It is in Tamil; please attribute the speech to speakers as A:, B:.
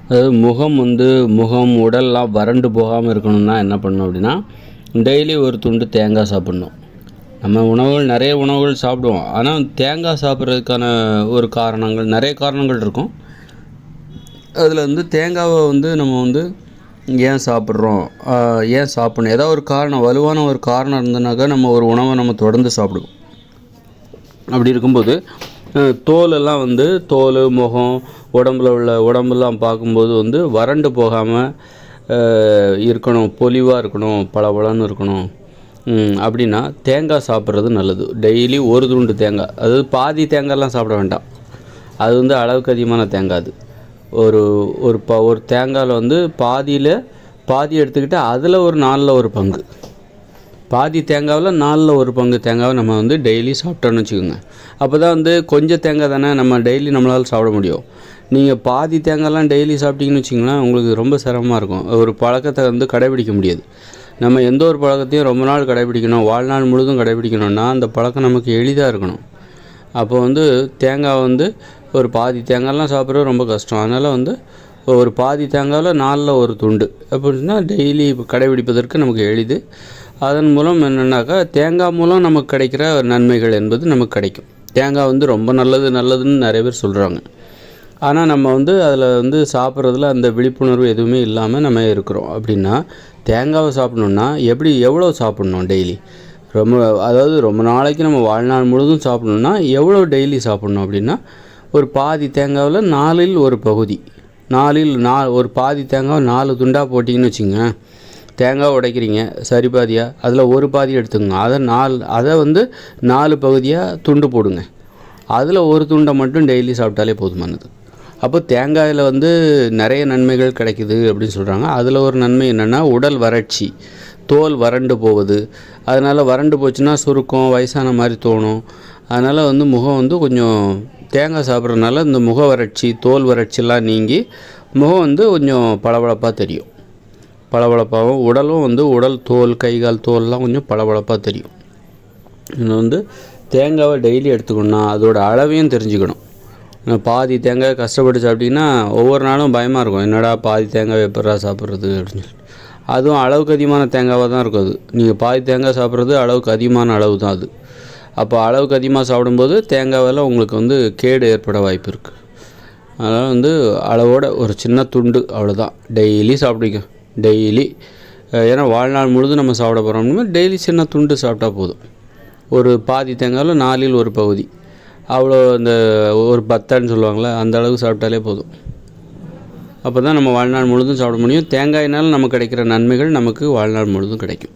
A: அதாவது முகம் உடல்லாம் வறண்டு போகாமல் இருக்கணும்னா என்ன பண்ணணும் அப்படின்னா, டெய்லி ஒரு துண்டு தேங்காய் சாப்பிட்ணும். நம்ம நிறைய உணவுகள் சாப்பிடுவோம். ஆனால் தேங்காய் சாப்பிட்றதுக்கான நிறைய காரணங்கள் இருக்கும். அதில் தேங்காவை நம்ம ஏன் சாப்பிட்றோம், ஏன் சாப்பிட்ணும், ஏதாவது ஒரு காரணம், வலுவான ஒரு காரணம் இருந்ததுனாக்கா நம்ம ஒரு உணவை நம்ம தொடர்ந்து சாப்பிடுவோம். அப்படி இருக்கும்போது தோலெல்லாம் தோல், முகம், உடம்பெல்லாம் பார்க்கும்போது வறண்டு போகாமல் இருக்கணும், பொலிவாக இருக்கணும், பளபளன்னு இருக்கணும். அப்படின்னா தேங்காய் சாப்பிட்றது நல்லது. டெய்லி ஒரு துண்டு தேங்காய், அதாவது பாதி தேங்காய்லாம் சாப்பிட வேண்டாம். அது அளவுக்கு அதிகமான தேங்காய். அது ஒரு தேங்காயில் பாதி எடுத்துக்கிட்டு அதில் ஒரு 4ல் ஒரு பங்கு, பாதி தேங்காவில் 4ல் ஒரு பங்கு தேங்காவை நம்ம டெய்லி சாப்பிட்டோன்னு வச்சுக்கோங்க. அப்போ தான் கொஞ்சம் தேங்காய் தானே நம்ம டெய்லி நம்மளால் சாப்பிட முடியும். நீங்கள் பாதி தேங்காய்லாம் டெய்லி சாப்பிட்டீங்கன்னு வச்சிங்களேன், உங்களுக்கு ரொம்ப சிரமமாக இருக்கும். ஒரு பழக்கத்தை கடைபிடிக்க முடியாது. நம்ம எந்த ஒரு பழக்கத்தையும் ரொம்ப நாள் கடைபிடிக்கணும், வாழ்நாள் முழுதும் கடைபிடிக்கணும்னா அந்த பழக்கம் நமக்கு எளிதாக இருக்கணும். அப்போ தேங்காய் ஒரு பாதி தேங்காய்லாம் சாப்பிட்றது ரொம்ப கஷ்டம். அதனால் ஒரு பாதி தேங்காயில் 4ல் ஒரு துண்டு அப்படின்னா டெய்லி கடைபிடிப்பதற்கு நமக்கு எளிது. அதன் மூலம் என்னென்னாக்கா தேங்காய் மூலம் நமக்கு கிடைக்கிற நன்மைகள் என்பது நமக்கு கிடைக்கும். தேங்காய் ரொம்ப நல்லதுன்னு நிறைய பேர் சொல்கிறாங்க. ஆனால் நம்ம அதில் சாப்பிட்றதுல அந்த விழிப்புணர்வு எதுவுமே இல்லாமல் நம்ம இருக்கிறோம். அப்படின்னா தேங்காவை சாப்பிட்ணுன்னா எவ்வளோ சாப்பிட்ணும் டெய்லி, ரொம்ப நாளைக்கு நம்ம வாழ்நாள் முழுதும் சாப்பிட்ணுன்னா எவ்வளோ டெய்லி சாப்பிட்ணும் அப்படின்னா, ஒரு பாதி தேங்காவில் 4ல் ஒரு பகுதி, ஒரு பாதி தேங்காவை 4 துண்டாக போட்டிங்கன்னு வச்சுங்க. தேங்காய் உடைக்கிறீங்க சரி பாதியாக, அதில் ஒரு பாதி எடுத்துங்க. அதை 4 பகுதியாக துண்டு போடுங்க. அதில் ஒரு துண்டை மட்டும் டெய்லி சாப்பிட்டாலே போதுமானது. அப்போ தேங்காயில் நிறைய நன்மைகள் கிடைக்குது அப்படின்னு சொல்கிறாங்க. அதில் ஒரு நன்மை என்னென்னா, உடல் வறட்சி, தோல் வறண்டு போவது. அதனால் வறண்டு போச்சுன்னா சுருக்கம், வயசான மாதிரி தோணும். அதனால் முகம் கொஞ்சம் தேங்காய் சாப்பிட்றதுனால இந்த முக வறட்சி, தோல் வறட்சிலாம் நீங்கி முகம் கொஞ்சம் பளபளப்பாக தெரியும். பளபளப்பாகவும் உடலும் உடல் தோல், கை கால் தோல்லாம் கொஞ்சம் பளபளப்பாக தெரியும். இன்னும் தேங்காவை டெய்லி எடுத்துக்கணும்னா அதோட அளவையும் தெரிஞ்சுக்கணும். பாதி தேங்காய் கஷ்டப்பட்டு சாப்பிட்டிங்கன்னா ஒவ்வொரு நாளும் பயமாக இருக்கும், என்னடா பாதி தேங்காய் எப்படா சாப்பிட்றது அப்படின்னு சொல்லி. அதுவும் அளவுக்கு அதிகமான தேங்காவாக தான் இருக்கும். அது நீங்கள் பாதி தேங்காய் சாப்பிட்றது அளவுக்கு அதிகமான அளவு தான் அது. அப்போ அளவுக்கு அதிகமாக சாப்பிடும்போது தேங்காவில் உங்களுக்கு கேடு ஏற்பட வாய்ப்பு இருக்குது. அதனால் அளவோட ஒரு சின்ன துண்டு அவ்வளோதான் டெய்லி சாப்பிடுங்க. டெய்லி, ஏன்னா வாழ்நாள் முழுதும் நம்ம சாப்பிட போகிறோம்னா டெய்லி சின்ன துண்டு சாப்பிட்டா போதும். ஒரு பாதி தேங்காயில் 4ல் ஒரு பகுதி, அவ்வளோ இந்த ஒரு பத்தன்னு சொல்லுவாங்களே அந்த அளவுக்கு சாப்பிட்டாலே போதும். அப்போ தான் நம்ம வாழ்நாள் முழுதும் சாப்பிட முடியும். தேங்காயினால் நமக்கு கிடைக்கிற நன்மைகள் நமக்கு வாழ்நாள் முழுதும் கிடைக்கும்.